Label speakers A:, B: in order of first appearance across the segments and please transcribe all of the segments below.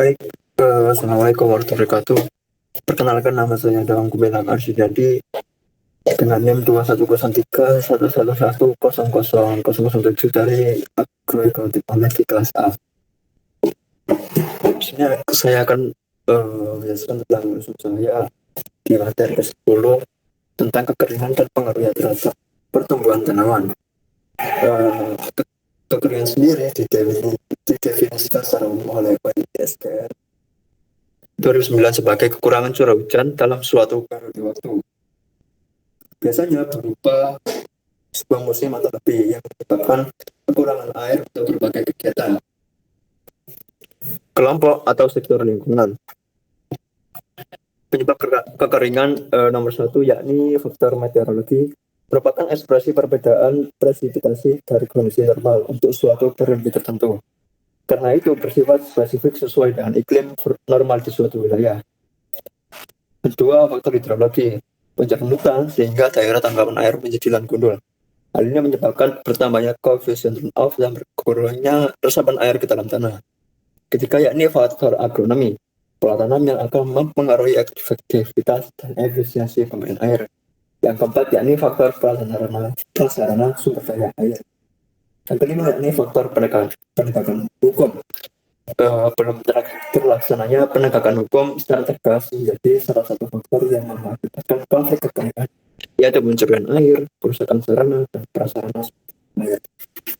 A: Baik, Assalamualaikum warahmatullahi wabarakatuh. Perkenalkan, nama saya Dawang Gumelang Arsyidadi dengan NIM 2111311100007 dari Agroekologi Online di kelas A. Sebenarnya saya akan menjelaskan tentang usul saya di materi ke-10 tentang kekeringan dan pengaruhnya terhadap pertumbuhan tanaman. Kekeringan sendiri didefinisikan secara umum oleh ISKR 2009 sebagai kekurangan curah hujan dalam suatu periode waktu. Biasanya berupa sebuah musim atau lebih yang menyebabkan kekurangan air untuk berbagai kegiatan. Kelompok atau sektor lingkungan. Penyebab kekeringan nomor 1 yakni faktor meteorologi, merupakan ekspresi perbedaan presipitasi dari kondisi normal untuk suatu periode tertentu. Karena itu bersifat spesifik sesuai dengan iklim normal di suatu wilayah. Kedua, faktor hidrologi, pencabutan sehingga daerah tangkapan air menjadi lan gundul. Hal ini menyebabkan bertambahnya koefisien runoff dan berkurangnya resapan air ke dalam tanah. Ketiga, yakni faktor agronomi, pola tanam yang akan mempengaruhi efektivitas dan efisiensi pemberian air. Yang keempat, yakni faktor prasarana sumber daya air. Yang kelima, yakni faktor penegakan hukum. Belum terlaksananya penegakan hukum secara tegas menjadi salah satu faktor yang mengakibatkan konflik kekeringan, yaitu pencurian air, kerusakan sarana dan prasarana air.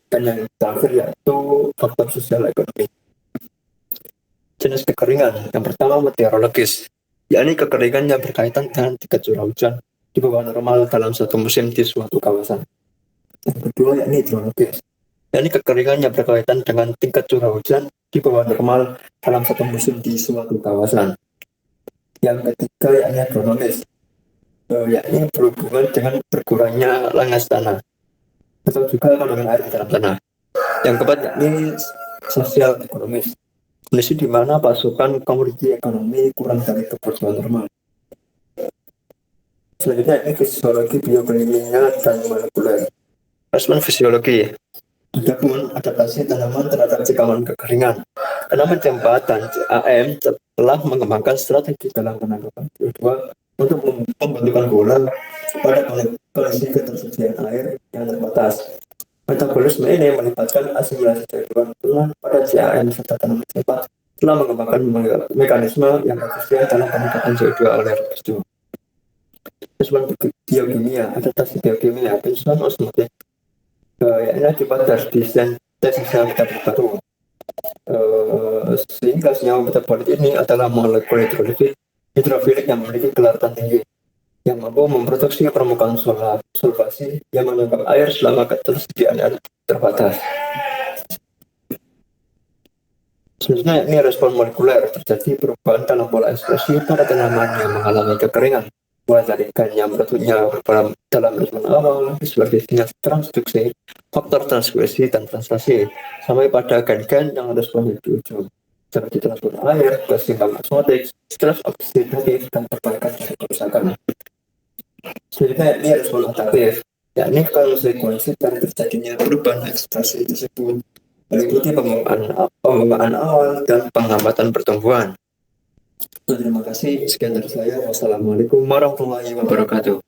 A: Dan yang terakhir yaitu faktor sosial ekonomi. Jenis kekeringan yang pertama meteorologis, yakni kekeringan yang berkaitan dengan tingkat curah hujan di bawah normal dalam satu musim di suatu kawasan. Yang kedua yakni hidrologis, yakni kekeringan yang berkaitan dengan tingkat curah hujan di bawah normal dalam satu musim di suatu kawasan. Yang ketiga yakni agronomis, yakni berhubungan dengan berkurangnya langas tanah atau juga kandungan air di dalam tanah. Yang keempat yakni sosial ekonomis, kondisi di mana pasokan komoditi ekonomi kurang dari kebutuhan normal. Selanjutnya ini fisiologi, biokimia, dan molekuler. Respon fisiologi, adapun adaptasi tanaman terhadap ancaman kekeringan. Tanaman tempat dan CAM telah mengembangkan strategi dalam penangkapan CO2 untuk pembentukan bola pada kondisi ketersediaan air yang terbatas. Metabolisme ini melibatkan asimilasi CO2 pada CAM serta tanaman tempat telah mengembangkan mekanisme yang efisien dalam penangkapan CO2 oleh residu. Respon biokimia, adaptasi biokimia, penyusunan osmotik, yakni akibat dari sintesis metabolit baru. Sehingga senyawa metabolit ini adalah molekul hidrofilik yang memiliki kelaratan tinggi, yang mampu memproduksi permukaan solvasi yang menangkap air selama ketersediaan air terbatas. Selanjutnya ini respon molekuler, terjadi perubahan dalam pola ekspresi pada tanaman yang mengalami kekeringan, mulai dari ganya bentuknya dalam respon awal seperti sinyal transduksi, faktor transkripsi dan translasi, sampai pada gen-gen yang respon di ujung seperti transport air, keseimbangan osmotik, stres oksidatif, dan perbaikan dari kerusakan. Selanjutnya ini respon adaptif, yakni konsekuensi dari terjadinya perubahan ekspresi tersebut meliputi pengembangan awal dan penghambatan pertumbuhan. Terima kasih, sekian dari saya. Wassalamualaikum warahmatullahi wabarakatuh.